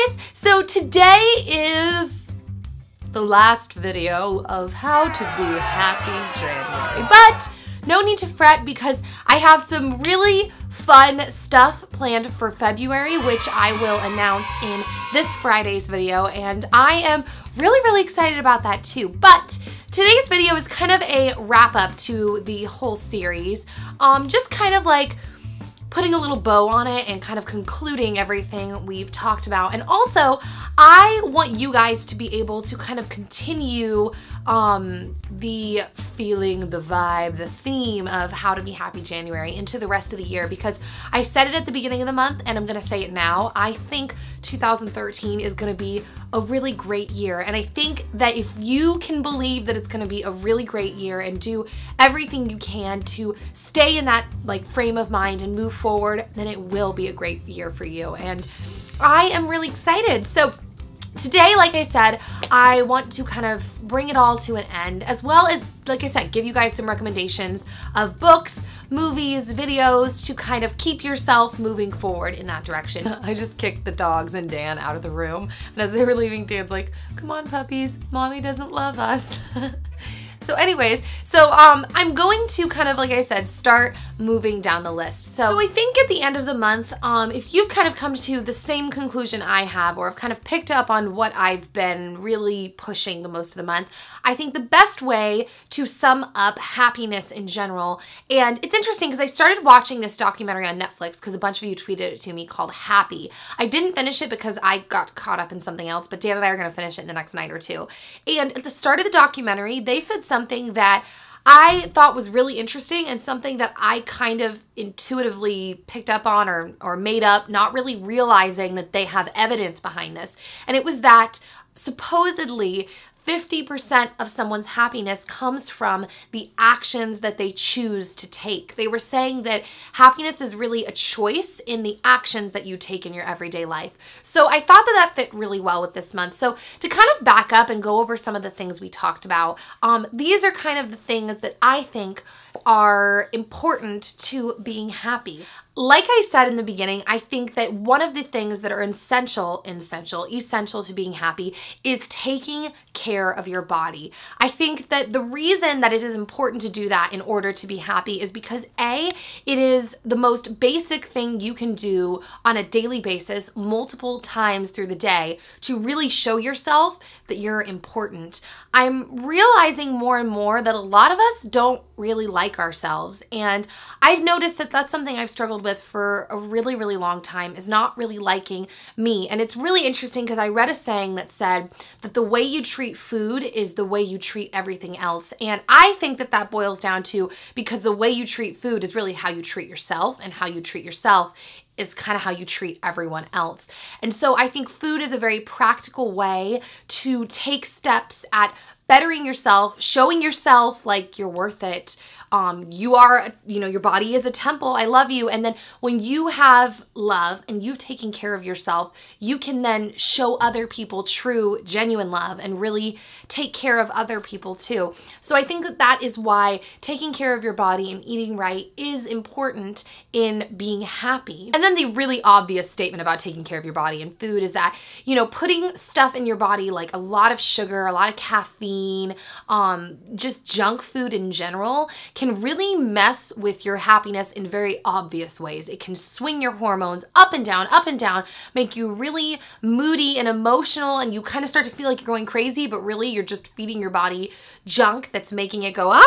guys, so today is the last video of how to be happy January, but no need to fret because I have some really fun stuff planned for February, which I will announce in this Friday's video, and I am really excited about that too. But today's video is kind of a wrap up to the whole series, just kind of like putting a little bow on it and kind of concluding everything we've talked about. And also, I want you guys to be able to kind of continue the feeling, the vibe, the theme of how to be happy January into the rest of the year, because I said it at the beginning of the month and I'm gonna say it now. I think 2013 is gonna be a really great year, and I think that if you can believe that it's gonna be a really great year and do everything you can to stay in that like frame of mind and move forward, then it will be a great year for you. And I am really excited. So today, like I said, I want to kind of bring it all to an end, as well as, like I said, give you guys some recommendations of books, movies, videos to kind of keep yourself moving forward in that direction. I just kicked the dogs and Dan out of the room, and as they were leaving, Dan's like, "Come on, puppies, mommy doesn't love us." So anyways, I'm going to kind of, like I said, start moving down the list. So I think at the end of the month, if you've kind of come to the same conclusion I have, or have kind of picked up on what I've been really pushing the most of the month, I think the best way to sum up happiness in general, and it's interesting because I started watching this documentary on Netflix because a bunch of you tweeted it to me, called Happy. I didn't finish it because I got caught up in something else, but Dan and I are going to finish it in the next night or two. And at the start of the documentary, they said something that I thought was really interesting, and something that I kind of intuitively picked up on or made up, not really realizing that they have evidence behind this. And it was that supposedly 50% of someone's happiness comes from the actions that they choose to take. They were saying that happiness is really a choice in the actions that you take in your everyday life. So I thought that that fit really well with this month. So to kind of back up and go over some of the things we talked about, these are kind of the things that I think are important to being happy. Like I said in the beginning, I think that one of the things that are essential to being happy is taking care of your body. I think that the reason that it is important to do that in order to be happy is because A, it is the most basic thing you can do on a daily basis, multiple times through the day, to really show yourself that you're important. I'm realizing more and more that a lot of us don't really like ourselves, and I've noticed that that's something I've struggled with for a really long time, is not really liking me. And it's really interesting because I read a saying that said that the way you treat food is the way you treat everything else. And I think that that boils down to, because the way you treat food is really how you treat yourself, and how you treat yourself is kind of how you treat everyone else. And so I think food is a very practical way to take steps at bettering yourself, showing yourself like you're worth it. You are, your body is a temple. I love you. And then when you have love and you've taken care of yourself, you can then show other people true, genuine love and really take care of other people too. So I think that that is why taking care of your body and eating right is important in being happy. And then the really obvious statement about taking care of your body and food is that, putting stuff in your body like a lot of sugar, a lot of caffeine, just junk food in general can really mess with your happiness in very obvious ways. It can swing your hormones up and down, make you really moody and emotional, and you kind of start to feel like you're going crazy, but really you're just feeding your body junk that's making it go,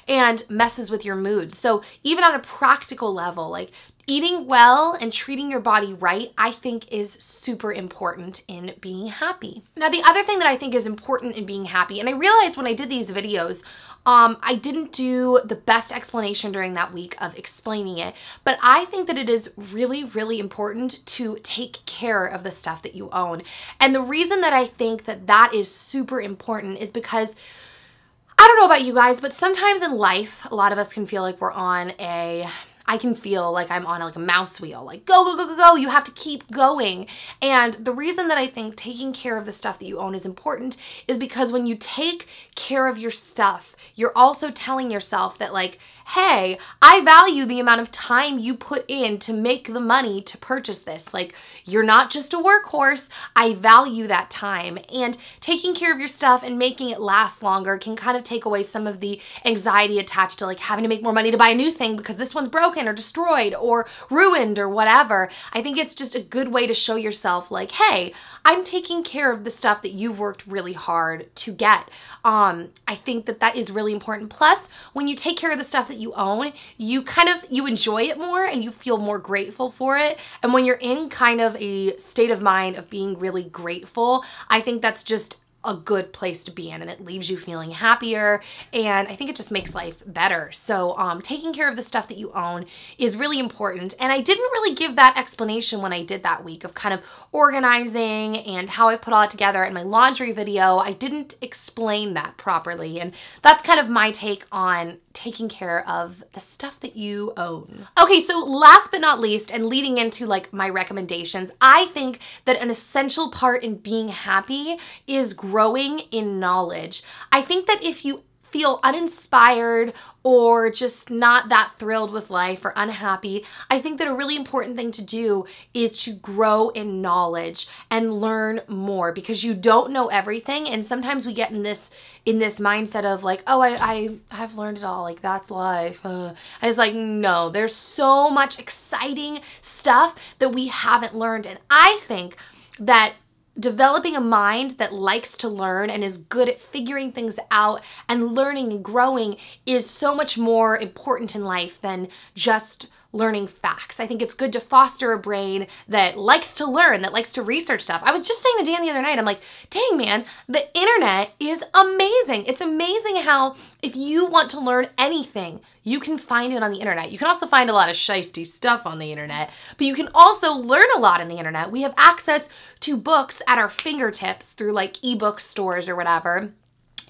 and messes with your mood. So even on a practical level, like eating well and treating your body right, I think is super important in being happy. Now, the other thing that I think is important in being happy, and I realized when I did these videos, I didn't do the best explanation during that week of explaining it, but I think that it is really important to take care of the stuff that you own. And the reason that I think that that is super important is because I don't know about you guys, but sometimes in life, a lot of us can feel like we're on a I can feel like I'm on like a mouse wheel, like go, go, go, go, go. You have to keep going. And the reason that I think taking care of the stuff that you own is important is because when you take care of your stuff, you're also telling yourself that like, hey, I value the amount of time you put in to make the money to purchase this. Like, you're not just a workhorse. I value that time. And taking care of your stuff and making it last longer can kind of take away some of the anxiety attached to like having to make more money to buy a new thing because this one's broken or destroyed or ruined or whatever. I think it's just a good way to show yourself like, hey, I'm taking care of the stuff that you've worked really hard to get. I think that that is really important. Plus, when you take care of the stuff that you own, you enjoy it more and you feel more grateful for it. And when you're in kind of a state of mind of being really grateful, I think that's just a good place to be in, and it leaves you feeling happier, and I think it just makes life better. So taking care of the stuff that you own is really important, and I didn't really give that explanation when I did that week of kind of organizing and how I put all it together in my laundry video. I didn't explain that properly, and that's kind of my take on taking care of the stuff that you own. Okay, so last but not least, and leading into like my recommendations, I think that an essential part in being happy is growing in knowledge. I think that if you feel uninspired or just not that thrilled with life or unhappy, I think that a really important thing to do is to grow in knowledge and learn more, because you don't know everything. And sometimes we get in this mindset of like, oh, I've learned it all, like that's life. And it's like, no, there's so much exciting stuff that we haven't learned. And I think that developing a mind that likes to learn and is good at figuring things out and learning and growing is so much more important in life than just learning facts. I think it's good to foster a brain that likes to learn, that likes to research stuff. I was just saying to Dan the other night, I'm like, dang man, the internet is amazing. It's amazing how if you want to learn anything, you can find it on the internet. You can also find a lot of shiesty stuff on the internet, but you can also learn a lot on the internet. We have access to books at our fingertips through like ebook stores or whatever.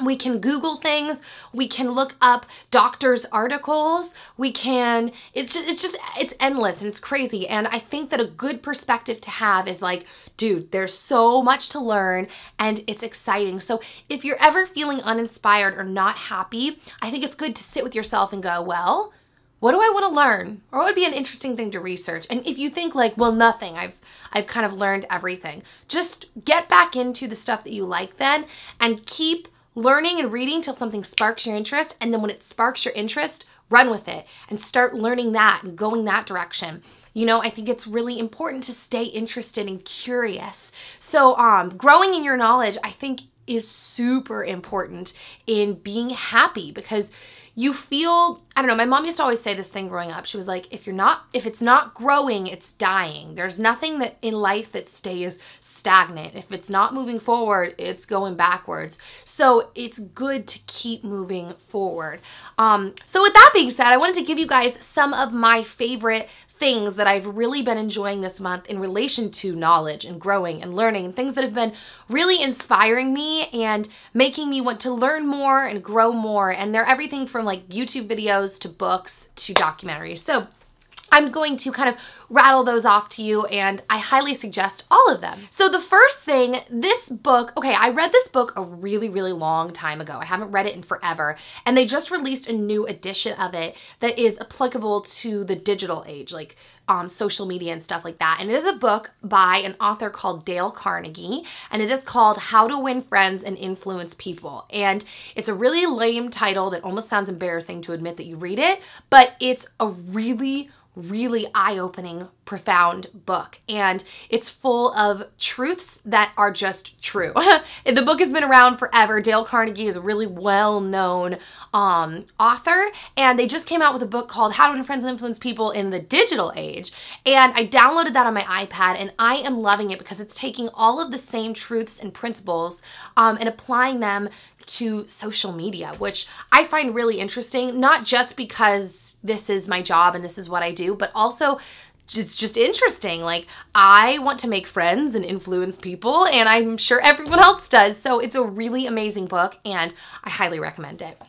We can Google things, we can look up doctors' articles, it's endless and it's crazy. And I think that a good perspective to have is like, dude, there's so much to learn and it's exciting. So if you're ever feeling uninspired or not happy, I think it's good to sit with yourself and go, well, what do I want to learn? Or what would be an interesting thing to research? And if you think like, well, nothing, I've kind of learned everything, just get back into the stuff that you like then and keep learning and reading till something sparks your interest, and then when it sparks your interest, run with it and start learning that and going that direction. You know, I think it's really important to stay interested and curious. So growing in your knowledge, I think, is super important in being happy, because you feel, I don't know, my mom used to always say this thing growing up. She was like, if it's not growing, it's dying. There's nothing that in life that stays stagnant. If it's not moving forward, it's going backwards. So it's good to keep moving forward. So with that being said, I wanted to give you guys some of my favorite things that I've really been enjoying this month in relation to knowledge and growing and learning, and things that have been really inspiring me and making me want to learn more and grow more. And they're everything from like YouTube videos to books to documentaries. So I'm going to kind of rattle those off to you, and I highly suggest all of them. So the first thing, this book, okay, I read this book a really, really long time ago. I haven't read it in forever, and they just released a new edition of it that is applicable to the digital age, like social media and stuff like that. And it is a book by an author called Dale Carnegie, and it is called How to Win Friends and Influence People. And it's a really lame title that almost sounds embarrassing to admit that you read it, but it's a really eye-opening, profound book, and it's full of truths that are just true. The book has been around forever. Dale Carnegie is a really well-known author, and they just came out with a book called How to Win Friends and Influence People in the Digital Age, and I downloaded that on my iPad, and I am loving it because it's taking all of the same truths and principles and applying them to social media, which I find really interesting, not just because this is my job and this is what I do, but also it's just interesting. Like, I want to make friends and influence people, and I'm sure everyone else does. So it's a really amazing book, and I highly recommend it.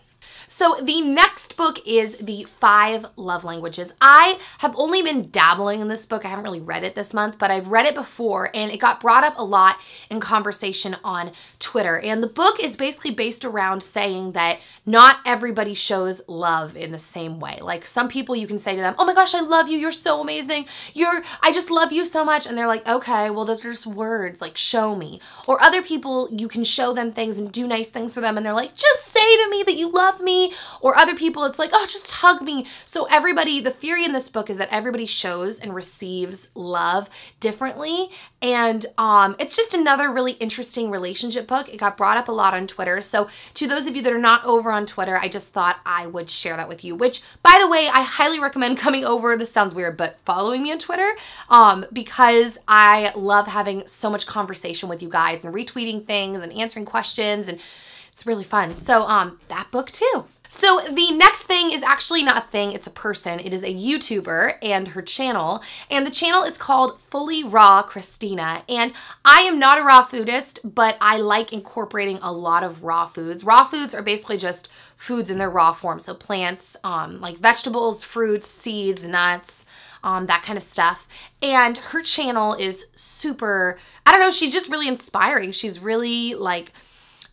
So the next book is The 5 Love Languages. I have only been dabbling in this book. I haven't really read it this month, but I've read it before, and it got brought up a lot in conversation on Twitter. And the book is basically based around saying that not everybody shows love in the same way. Like some people you can say to them, oh my gosh, I love you. You're so amazing. I just love you so much. And they're like, okay, well, those are just words, like show me. Or other people, you can show them things and do nice things for them, and they're like, just say to me that you love me. Or other people, it's like, oh, just hug me. So everybody, the theory in this book is that everybody shows and receives love differently. And it's just another really interesting relationship book. It got brought up a lot on Twitter. So to those of you that are not over on Twitter, I just thought I would share that with you, which, by the way, I highly recommend coming over. This sounds weird, but following me on Twitter because I love having so much conversation with you guys and retweeting things and answering questions, and it's really fun. So that book too. So the next thing is actually not a thing, it's a person. It is a YouTuber and her channel, and the channel is called Fully Raw Christina. And I am not a raw foodist, but I like incorporating a lot of raw foods. Raw foods are basically just foods in their raw form. So plants, like vegetables, fruits, seeds, nuts, that kind of stuff. And her channel is super, I don't know, she's just really inspiring. She's really like,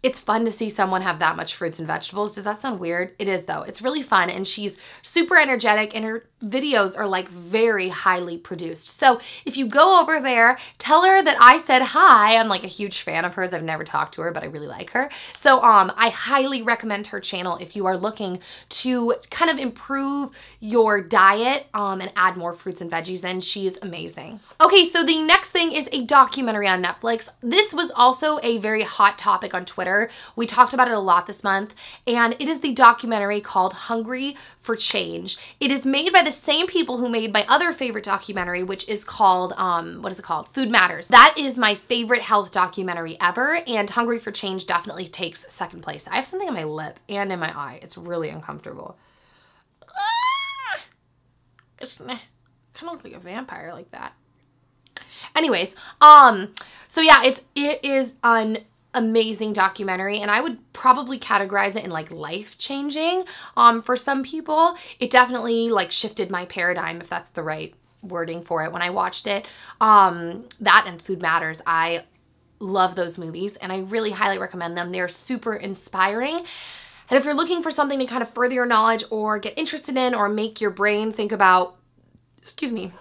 it's fun to see someone have that much fruits and vegetables. Does that sound weird? It is though. It's really fun, and she's super energetic, and her videos are like very highly produced. So if you go over there, tell her that I said hi. I'm like a huge fan of hers. I've never talked to her, but I really like her. So I highly recommend her channel if you are looking to kind of improve your diet and add more fruits and veggies, then she's amazing. Okay, so the next thing is a documentary on Netflix. This was also a very hot topic on Twitter. We talked about it a lot this month, and it is the documentary called Hungry for Change. It is made by the same people who made my other favorite documentary, which is called, what is it called? Food Matters. That is my favorite health documentary ever, and Hungry for Change definitely takes second place. I have something on my lip and in my eye. It's really uncomfortable. It's kind of look like a vampire like that. Anyways, so yeah, it is an amazing documentary, and I would probably categorize it in like life-changing for some people. It definitely like shifted my paradigm, if that's the right wording for it, when I watched it. That and Food Matters, I love those movies, and I really highly recommend them. They're super inspiring. And if you're looking for something to kind of further your knowledge or get interested in or make your brain think about, excuse me,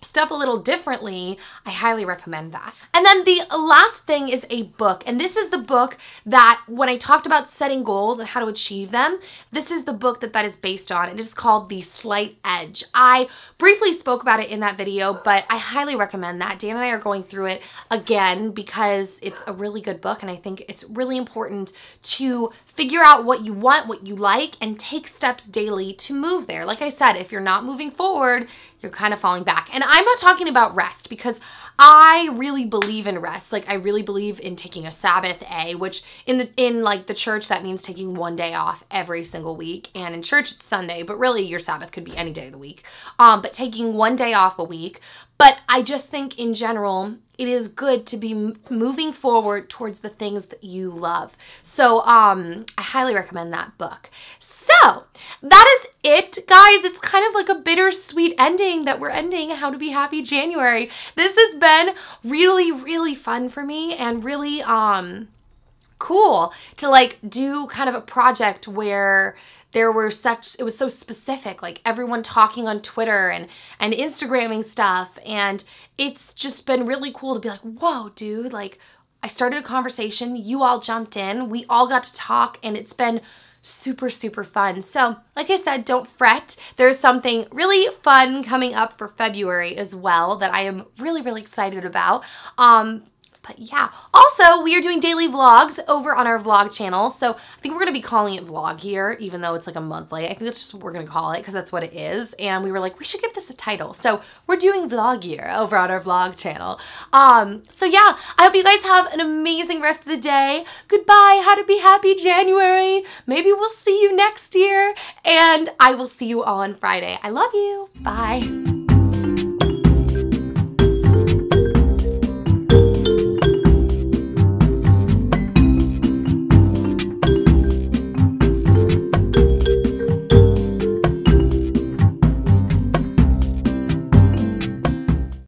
stuff a little differently, I highly recommend that. And then the last thing is a book. And this is the book that when I talked about setting goals and how to achieve them, this is the book that is based on. It is called The Slight Edge. I briefly spoke about it in that video, but I highly recommend that. Dan and I are going through it again because it's a really good book, and I think it's really important to figure out what you want, what you like, and take steps daily to move there. Like I said, if you're not moving forward, you're kind of falling back. And I'm not talking about rest, because I really believe in rest. Like I really believe in taking a Sabbath, which in like the church, that means taking one day off every single week. And in church, it's Sunday, but really your Sabbath could be any day of the week. But taking one day off a week. But I just think in general, it is good to be moving forward towards the things that you love. So I highly recommend that book. So that is it, guys. It's kind of like a bittersweet ending that we're ending How to Be Happy January. This has been really, really fun for me, and really cool to like do kind of a project where it was so specific, like everyone talking on Twitter and Instagramming stuff. And it's just been really cool to be like, whoa, dude, like I started a conversation, you all jumped in, we all got to talk, and it's been super, super fun. So like I said, don't fret. There's something really fun coming up for February as well that I am really, really excited about. But yeah, also we are doing daily vlogs over on our vlog channel. So I think we're going to be calling it Vlog Year, even though it's like a monthly. I think that's just what we're going to call it because that's what it is. And we were like, we should give this a title. So we're doing Vlog Year over on our vlog channel. So yeah, I hope you guys have an amazing rest of the day. Goodbye. How to Be Happy January. Maybe we'll see you next year, and I will see you all on Friday. I love you. Bye.